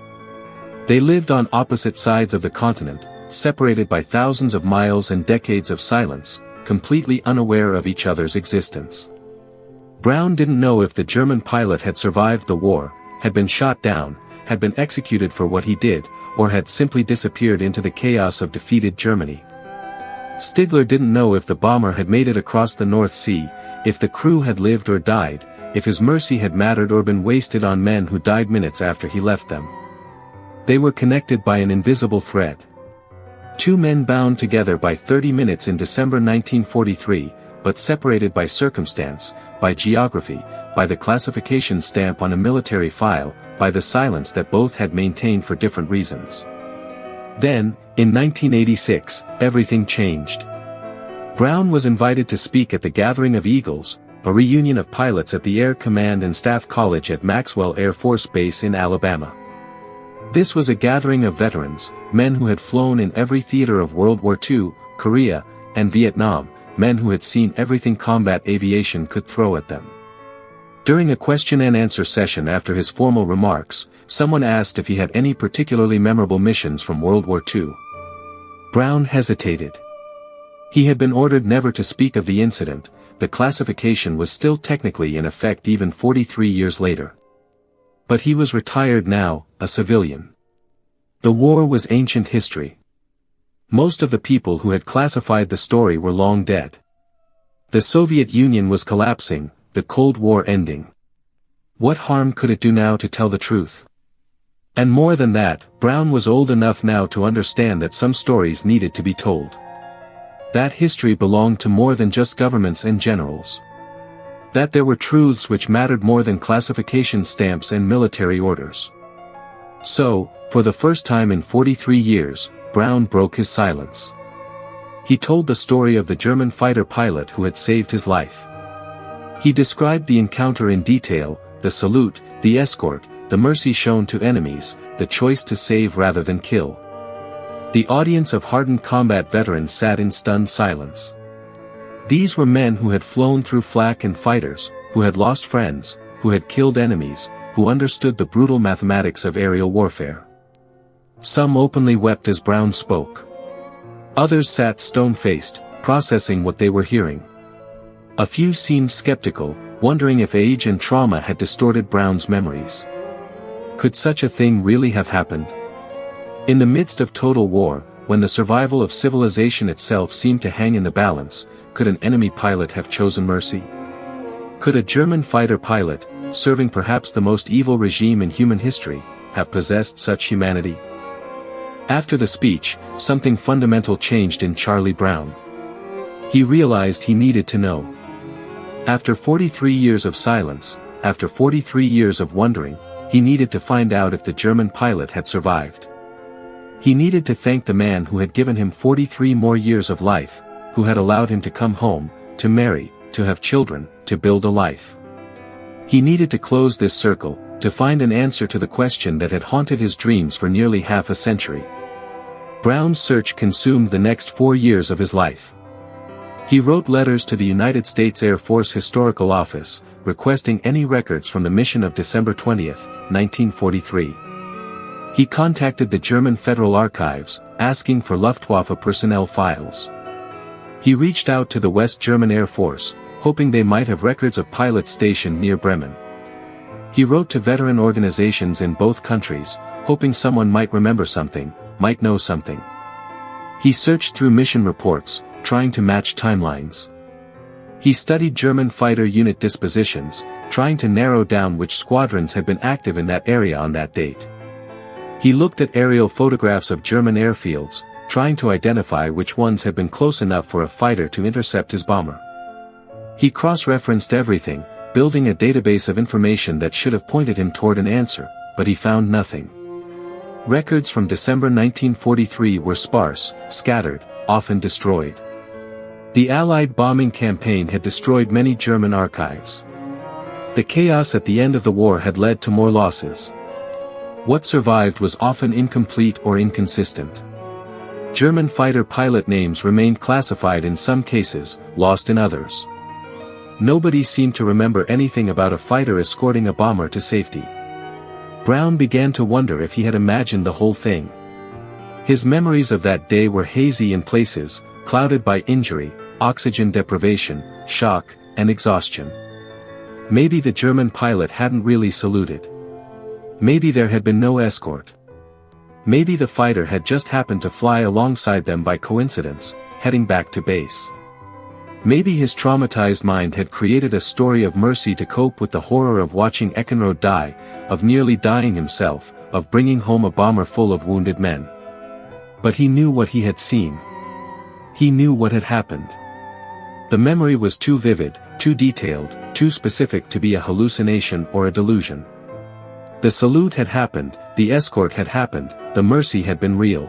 S1: They lived on opposite sides of the continent, separated by thousands of miles and decades of silence, completely unaware of each other's existence. Brown didn't know if the German pilot had survived the war, had been shot down, had been executed for what he did, or had simply disappeared into the chaos of defeated Germany. Stigler didn't know if the bomber had made it across the North Sea, if the crew had lived or died, if his mercy had mattered or been wasted on men who died minutes after he left them. They were connected by an invisible thread. Two men bound together by 30 minutes in December 1943, but separated by circumstance, by geography, by the classification stamp on a military file, by the silence that both had maintained for different reasons. Then, in 1986, everything changed. Brown was invited to speak at the Gathering of Eagles, a reunion of pilots at the Air Command and Staff College at Maxwell Air Force Base in Alabama. This was a gathering of veterans, men who had flown in every theater of World War II, Korea, and Vietnam, men who had seen everything combat aviation could throw at them. During a question-and-answer session after his formal remarks, someone asked if he had any particularly memorable missions from World War II. Brown hesitated. He had been ordered never to speak of the incident, but classification was still technically in effect even 43 years later. But he was retired now, a civilian. The war was ancient history. Most of the people who had classified the story were long dead. The Soviet Union was collapsing, the Cold War ending. What harm could it do now to tell the truth? And more than that, Brown was old enough now to understand that some stories needed to be told. That history belonged to more than just governments and generals. That there were truths which mattered more than classification stamps and military orders. So, for the first time in 43 years, Brown broke his silence. He told the story of the German fighter pilot who had saved his life. He described the encounter in detail, the salute, the escort, the mercy shown to enemies, the choice to save rather than kill. The audience of hardened combat veterans sat in stunned silence. These were men who had flown through flak and fighters, who had lost friends, who had killed enemies, who understood the brutal mathematics of aerial warfare. Some openly wept as Brown spoke. Others sat stone-faced, processing what they were hearing. A few seemed skeptical, wondering if age and trauma had distorted Brown's memories. Could such a thing really have happened? In the midst of total war, when the survival of civilization itself seemed to hang in the balance, could an enemy pilot have chosen mercy? Could a German fighter pilot, serving perhaps the most evil regime in human history, have possessed such humanity? After the speech, something fundamental changed in Charlie Brown. He realized he needed to know. After 43 years of silence, after 43 years of wondering, he needed to find out if the German pilot had survived. He needed to thank the man who had given him 43 more years of life, who had allowed him to come home, to marry, to have children, to build a life. He needed to close this circle, to find an answer to the question that had haunted his dreams for nearly half a century. Brown's search consumed the next 4 years of his life. He wrote letters to the United States Air Force Historical Office, requesting any records from the mission of December 20, 1943. He contacted the German Federal Archives, asking for Luftwaffe personnel files. He reached out to the West German Air Force, hoping they might have records of pilots stationed near Bremen. He wrote to veteran organizations in both countries, hoping someone might remember something, might know something. He searched through mission reports, trying to match timelines. He studied German fighter unit dispositions, trying to narrow down which squadrons had been active in that area on that date. He looked at aerial photographs of German airfields, trying to identify which ones had been close enough for a fighter to intercept his bomber. He cross-referenced everything, building a database of information that should have pointed him toward an answer, but he found nothing. Records from December 1943 were sparse, scattered, often destroyed. The Allied bombing campaign had destroyed many German archives. The chaos at the end of the war had led to more losses. What survived was often incomplete or inconsistent. German fighter pilot names remained classified in some cases, lost in others. Nobody seemed to remember anything about a fighter escorting a bomber to safety. Brown began to wonder if he had imagined the whole thing. His memories of that day were hazy in places, clouded by injury, oxygen deprivation, shock, and exhaustion. Maybe the German pilot hadn't really saluted. Maybe there had been no escort. Maybe the fighter had just happened to fly alongside them by coincidence, heading back to base. Maybe his traumatized mind had created a story of mercy to cope with the horror of watching Eckenrode die, of nearly dying himself, of bringing home a bomber full of wounded men. But he knew what he had seen. He knew what had happened. The memory was too vivid, too detailed, too specific to be a hallucination or a delusion. The salute had happened, the escort had happened, the mercy had been real.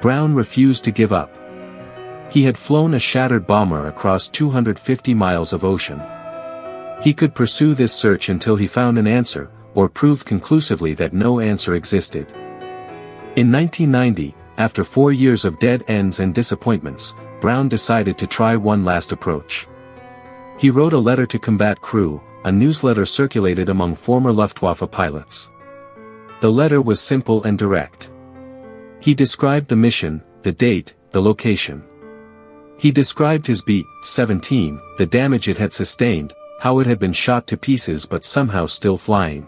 S1: Brown refused to give up. He had flown a shattered bomber across 250 miles of ocean. He could pursue this search until he found an answer, or proved conclusively that no answer existed. In 1990, after 4 years of dead ends and disappointments, Brown decided to try one last approach. He wrote a letter to combat crew, a newsletter circulated among former Luftwaffe pilots. The letter was simple and direct. He described the mission, the date, the location. He described his B-17, the damage it had sustained, how it had been shot to pieces but somehow still flying.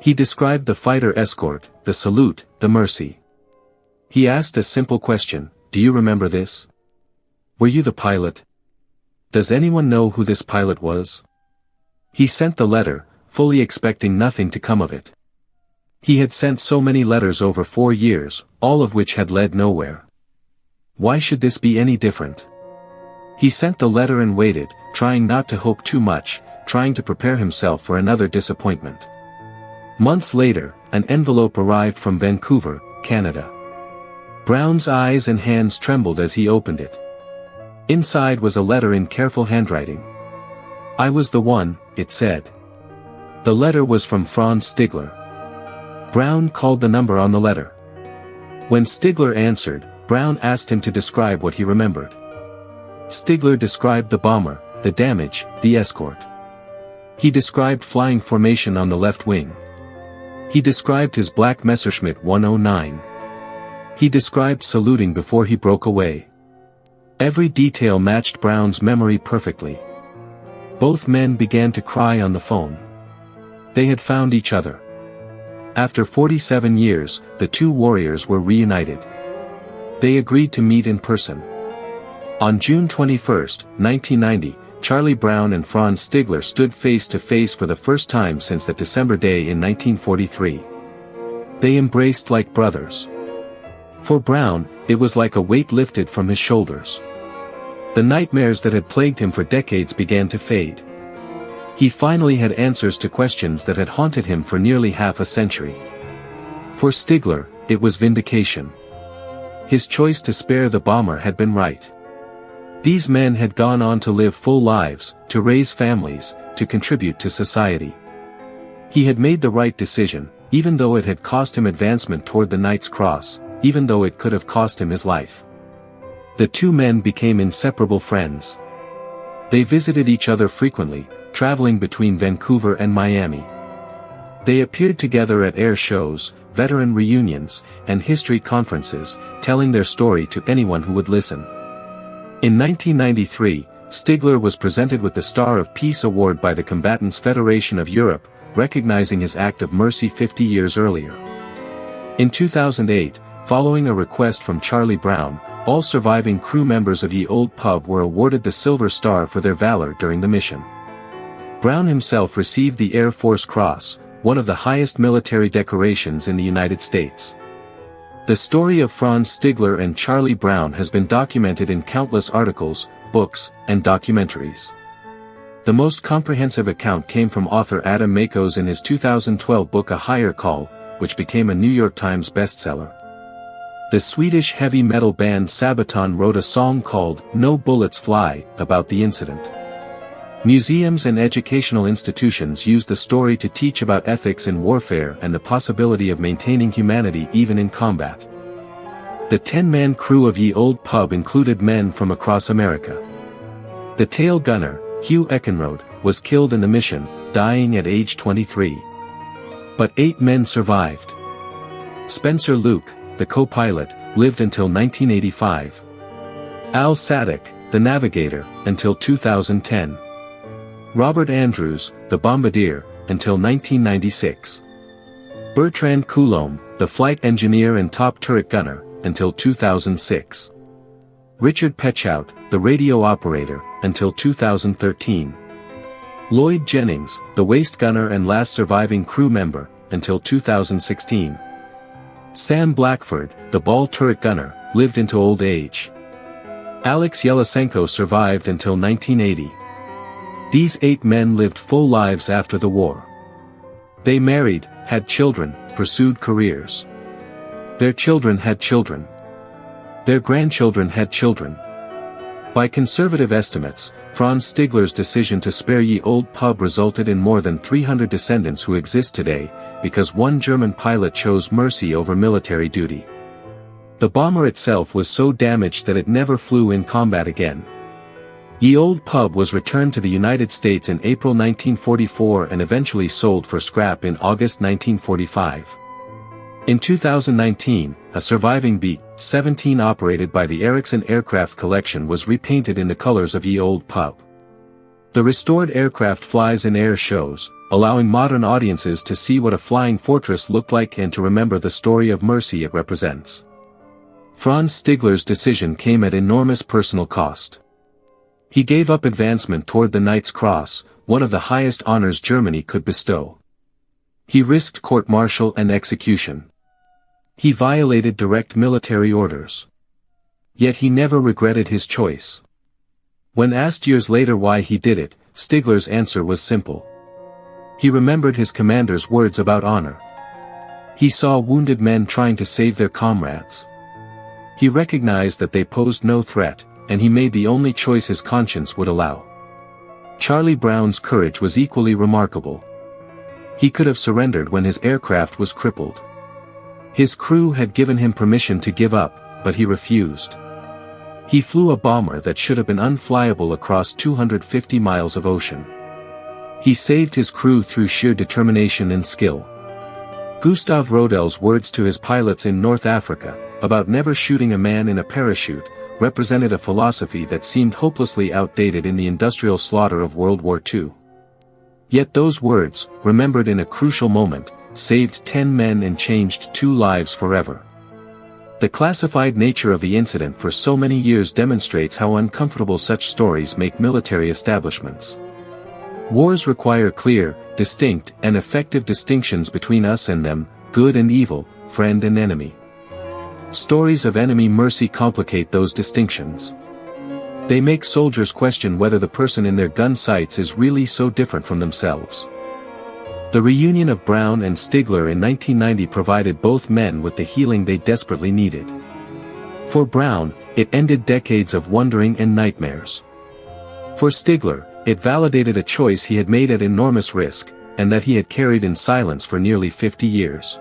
S1: He described the fighter escort, the salute, the mercy. He asked a simple question: do you remember this? Were you the pilot? Does anyone know who this pilot was? He sent the letter, fully expecting nothing to come of it. He had sent so many letters over 4 years, all of which had led nowhere. Why should this be any different? He sent the letter and waited, trying not to hope too much, trying to prepare himself for another disappointment. Months later, an envelope arrived from Vancouver, Canada. Brown's eyes and hands trembled as he opened it. Inside was a letter in careful handwriting. "I was the one," it said. The letter was from Franz Stigler. Brown called the number on the letter. When Stigler answered, Brown asked him to describe what he remembered. Stigler described the bomber, the damage, the escort. He described flying formation on the left wing. He described his black Messerschmitt 109. He described saluting before he broke away. Every detail matched Brown's memory perfectly. Both men began to cry on the phone. They had found each other. After 47 years, the two warriors were reunited. They agreed to meet in person. On June 21, 1990, Charlie Brown and Franz Stigler stood face to face for the first time since that December day in 1943. They embraced like brothers. For Brown, it was like a weight lifted from his shoulders. The nightmares that had plagued him for decades began to fade. He finally had answers to questions that had haunted him for nearly half a century. For Stigler, it was vindication. His choice to spare the bomber had been right. These men had gone on to live full lives, to raise families, to contribute to society. He had made the right decision, even though it had cost him advancement toward the Knight's Cross, even though it could have cost him his life. The two men became inseparable friends. They visited each other frequently, traveling between Vancouver and Miami. They appeared together at air shows, veteran reunions, and history conferences, telling their story to anyone who would listen. In 1993, Stigler was presented with the Star of Peace Award by the Combatants Federation of Europe, recognizing his act of mercy 50 years earlier. In 2008, following a request from Charlie Brown, all surviving crew members of the Olde Pub were awarded the Silver Star for their valor during the mission. Brown himself received the Air Force Cross, one of the highest military decorations in the United States. The story of Franz Stigler and Charlie Brown has been documented in countless articles, books, and documentaries. The most comprehensive account came from author Adam Makos in his 2012 book A Higher Call, which became a New York Times bestseller. The Swedish heavy metal band Sabaton wrote a song called No Bullets Fly about the incident. Museums and educational institutions use the story to teach about ethics in warfare and the possibility of maintaining humanity even in combat. The 10-man crew of Ye Olde Pub included men from across America. The tail gunner, Hugh Eckenrode, was killed in the mission, dying at age 23. But 8 men survived. Spencer Luke, the co-pilot, lived until 1985. Al Sadek, the navigator, until 2010. Robert Andrews, the bombardier, until 1996. Bertrand Coulombe, the flight engineer and top turret gunner, until 2006. Richard Pechout, the radio operator, until 2013. Lloyd Jennings, the waist gunner and last surviving crew member, until 2016. Sam Blackford, the ball turret gunner, lived into old age. Alex Yelysenko survived until 1980. These 8 men lived full lives after the war. They married, had children, pursued careers. Their children had children. Their grandchildren had children. By conservative estimates, Franz Stigler's decision to spare Ye Olde Pub resulted in more than 300 descendants who exist today, because one German pilot chose mercy over military duty. The bomber itself was so damaged that it never flew in combat again. Ye Olde Pub was returned to the United States in April 1944 and eventually sold for scrap in August 1945. In 2019, a surviving B-17 operated by the Ericsson Aircraft Collection was repainted in the colors of Ye Olde Pub. The restored aircraft flies in air shows, allowing modern audiences to see what a flying fortress looked like and to remember the story of mercy it represents. Franz Stigler's decision came at enormous personal cost. He gave up advancement toward the Knight's Cross, one of the highest honors Germany could bestow. He risked court-martial and execution. He violated direct military orders. Yet he never regretted his choice. When asked years later why he did it, Stigler's answer was simple. He remembered his commander's words about honor. He saw wounded men trying to save their comrades. He recognized that they posed no threat, and he made the only choice his conscience would allow. Charlie Brown's courage was equally remarkable. He could have surrendered when his aircraft was crippled. His crew had given him permission to give up, but he refused. He flew a bomber that should have been unflyable across 250 miles of ocean. He saved his crew through sheer determination and skill. Gustav Rödel's words to his pilots in North Africa, about never shooting a man in a parachute, represented a philosophy that seemed hopelessly outdated in the industrial slaughter of World War II. Yet those words, remembered in a crucial moment, saved 10 men and changed 2 lives forever. The classified nature of the incident for so many years demonstrates how uncomfortable such stories make military establishments. Wars require clear, distinct, and effective distinctions between us and them, good and evil, friend and enemy. Stories of enemy mercy complicate those distinctions. They make soldiers question whether the person in their gun sights is really so different from themselves. The reunion of Brown and Stigler in 1990 provided both men with the healing they desperately needed. For Brown, it ended decades of wondering and nightmares. For Stigler, it validated a choice he had made at enormous risk, and that he had carried in silence for nearly 50 years.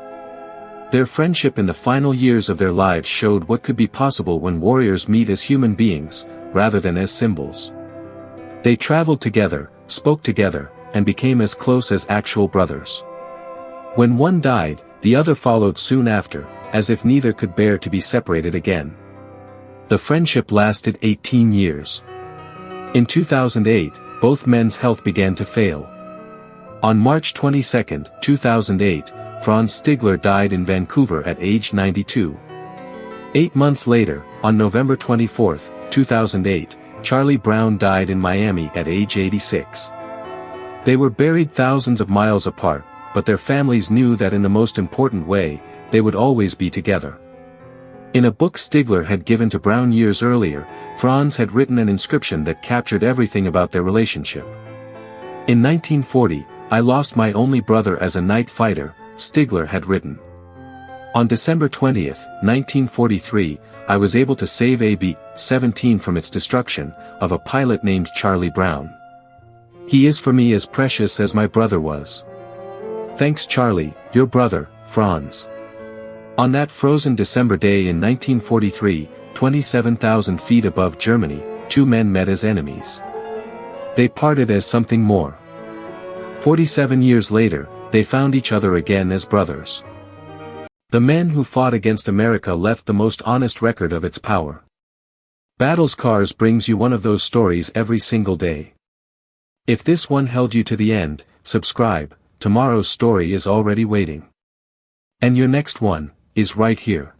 S1: Their friendship in the final years of their lives showed what could be possible when warriors meet as human beings, rather than as symbols. They traveled together, spoke together, and became as close as actual brothers. When one died, the other followed soon after, as if neither could bear to be separated again. The friendship lasted 18 years. In 2008, both men's health began to fail. On March 22, 2008, Franz Stigler died in Vancouver at age 92. 8 months later, on November 24, 2008, Charlie Brown died in Miami at age 86. They were buried thousands of miles apart, but their families knew that in the most important way, they would always be together. In a book Stigler had given to Brown years earlier, Franz had written an inscription that captured everything about their relationship. In 1940, "I lost my only brother as a night fighter," Stigler had written. On December 20, 1943, "I was able to save a B-17 from its destruction, of a pilot named Charlie Brown. He is for me as precious as my brother was. Thanks Charlie, your brother, Franz." On that frozen December day in 1943, 27,000 feet above Germany, 2 men met as enemies. They parted as something more. 47 years later, they found each other again as brothers. The men who fought against America left the most honest record of its power. Battlescars brings you one of those stories every single day. If this one held you to the end, subscribe, tomorrow's story is already waiting. And your next one is right here.